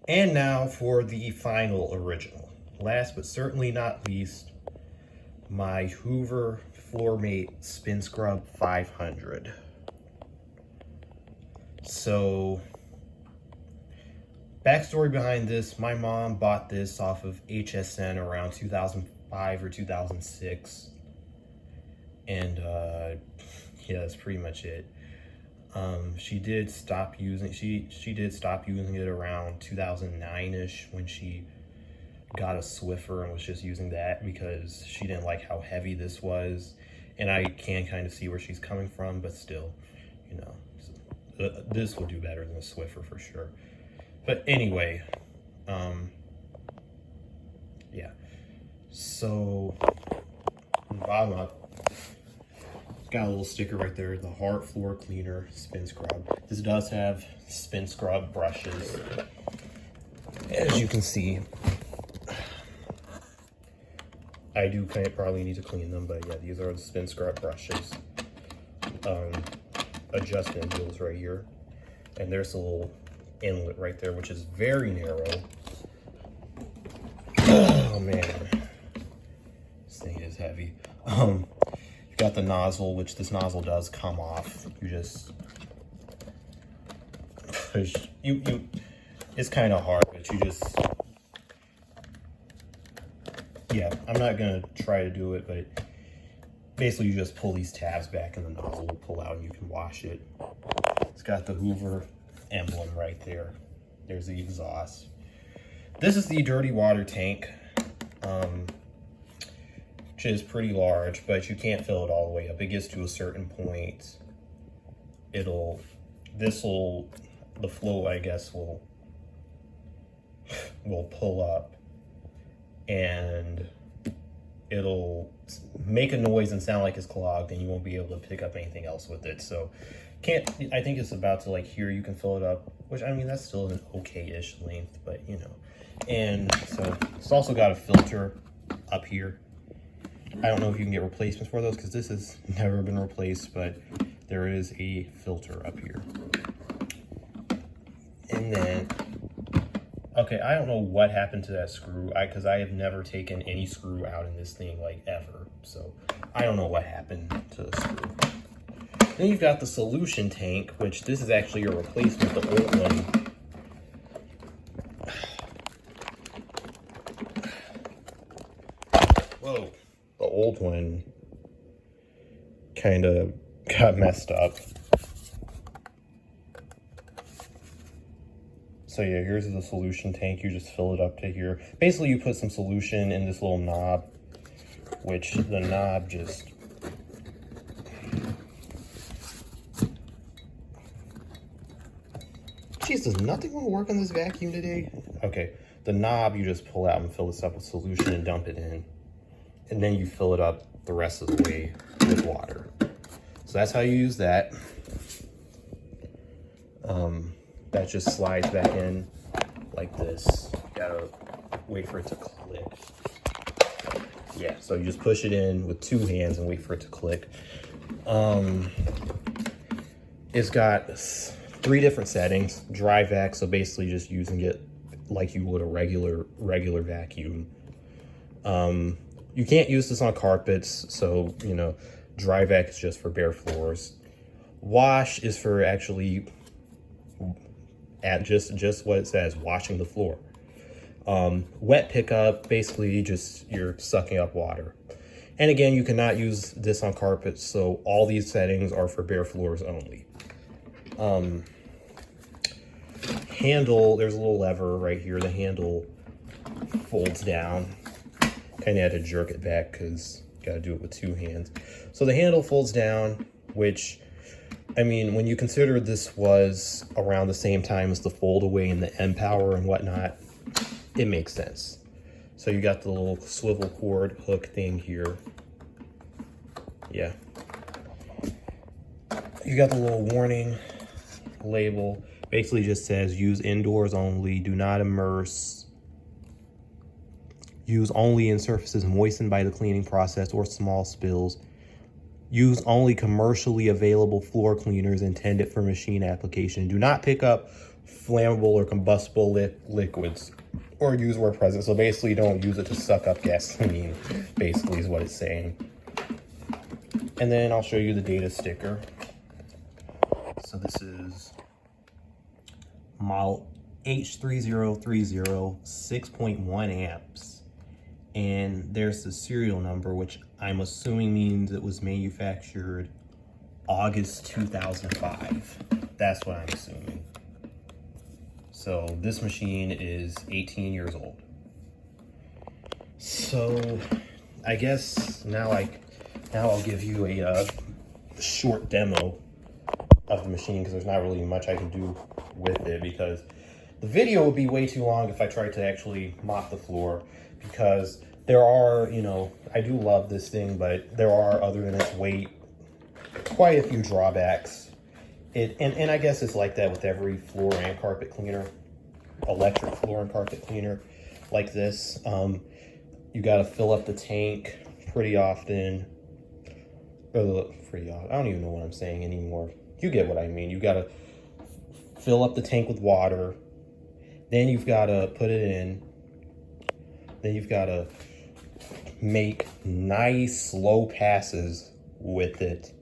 And now for the final original. Last but certainly not least, my Hoover FloorMate Spinscrub 500. So, backstory behind this, my mom bought this off of HSN around 2005 or 2006. And yeah, that's pretty much it. She did stop using it around 2009-ish when she got a Swiffer and was just using that because she didn't like how heavy this was. And I can kind of see where she's coming from, but still, you know, this will do better than a Swiffer for sure. But anyway, yeah. So, bottom up. Got a little sticker right there, the Heart Floor Cleaner Spinscrub. This does have Spinscrub brushes, as you can see. I do probably need to clean them, but yeah, these are the Spinscrub brushes. Adjustment wheels right here, and there's a little inlet right there, which is very narrow. Oh man, this thing is heavy. Got the nozzle, which this nozzle does come off. You just push. It's kind of hard, but you just, yeah. I'm not gonna try to do it, but basically you just pull these tabs back, and the nozzle will pull out, and you can wash it. It's got the Hoover emblem right there. There's the exhaust. This is the dirty water tank. Which is pretty large, but you can't fill it all the way up. It gets to a certain point. The flow, I guess, will pull up, and it'll make a noise and sound like it's clogged, and you won't be able to pick up anything else with it. So, I think it's about to, like, here you can fill it up, which, I mean, that's still an okay-ish length, but, you know. And so, it's also got a filter up here. I don't know if you can get replacements for those because this has never been replaced, but there is a filter up here. And then, okay, I don't know what happened to that screw because I have never taken any screw out in this thing, like, ever. So I don't know what happened to the screw. Then you've got the solution tank, which this is actually a replacement. The old one, whoa. The old one kind of got messed up. So yeah, here's the solution tank. You just fill it up to here. Basically, you put some solution in this little knob, which the knob just... Jeez, does nothing want to work on this vacuum today? Okay, the knob you just pull out and fill this up with solution and dump it in. And then you fill it up the rest of the way with water. So that's how you use that. That just slides back in like this. You gotta wait for it to click. Yeah, so you just push it in with two hands and wait for it to click. It's got 3 different settings. Dry vac, so basically just using it like you would a regular vacuum. You can't use this on carpets, so, you know, dry vac is just for bare floors. Wash is for actually, just what it says, washing the floor. Wet pickup, basically just you're sucking up water. And again, you cannot use this on carpets, so all these settings are for bare floors only. Handle, there's a little lever right here. The handle folds down. Kind of had to jerk it back because you got to do it with 2 hands. So the handle folds down, which, I mean, when you consider this was around the same time as the fold away and the end power and whatnot, it makes sense. So you got the little swivel cord hook thing here. Yeah. You got the little warning label. Basically just says use indoors only, do not immerse. Use only in surfaces moistened by the cleaning process or small spills. Use only commercially available floor cleaners intended for machine application. Do not pick up flammable or combustible liquids or use where present. So basically don't use it to suck up gasoline, basically is what it's saying. And then I'll show you the data sticker. So this is model H3030, 6.1 amps. And there's the serial number, which I'm assuming means it was manufactured August 2005. That's what I'm assuming. So this machine is 18 years old. So I guess now I'll give you a short demo of the machine, because there's not really much I can do with it, because the video would be way too long if I tried to actually mop the floor, because there are, you know, I do love this thing, but there are, other than its weight, quite a few drawbacks. And I guess it's like that with every floor and carpet cleaner, electric floor and carpet cleaner like this. You got to fill up the tank pretty often. I don't even know what I'm saying anymore. You get what I mean. You got to fill up the tank with water. Then you've got to put it in. Then you've got to make nice slow passes with it.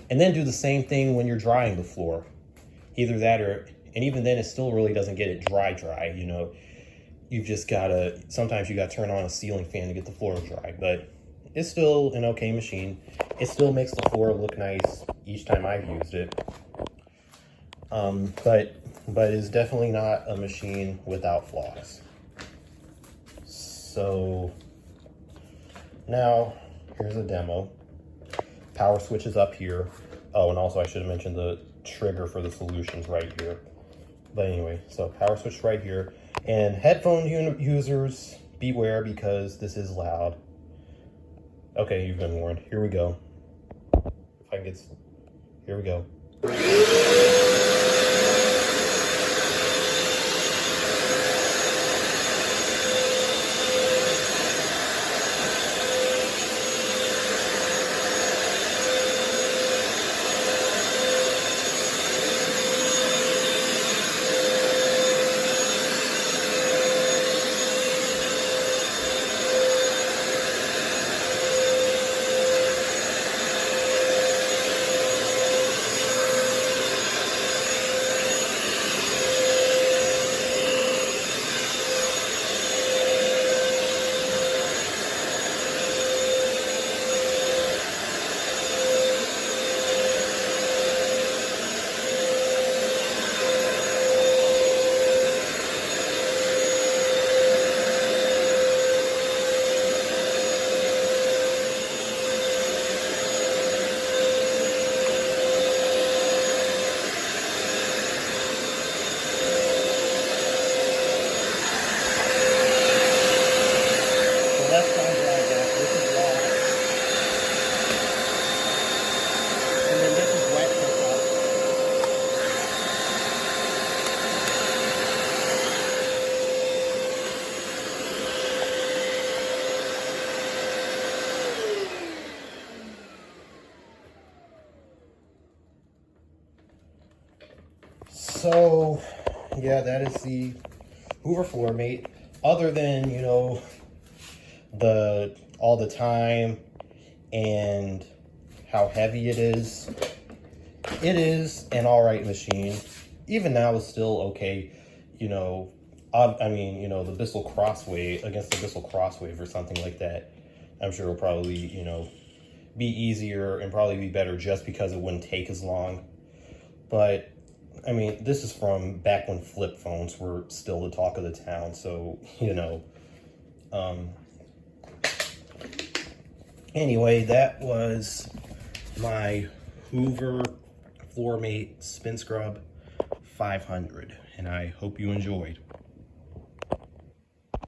And then do the same thing when you're drying the floor. Either that or, and even then it still really doesn't get it dry, you know. You've just got to, sometimes you got to turn on a ceiling fan to get the floor dry, but it's still an okay machine. It still makes the floor look nice each time I've used it. But it's definitely not a machine without flaws. So now here's a demo. Power switch is up here. Oh, and also I should have mentioned the trigger for the solutions right here. But anyway, so power switch right here. And headphone users, beware, because this is loud. Okay, you've been warned. Here we go. If I can get, here we go. So yeah, that is the Hoover FloorMate. Other than, you know, all the time and how heavy it is an all right machine. Even now it's still okay. You know, I mean, you know, the Bissell Crosswave, against the Bissell Crosswave or something like that, I'm sure it'll probably, you know, be easier and probably be better just because it wouldn't take as long. But I mean, this is from back when flip phones were still the talk of the town, so, you know. Anyway, that was my Hoover FloorMate Spinscrub 500, and I hope you enjoyed.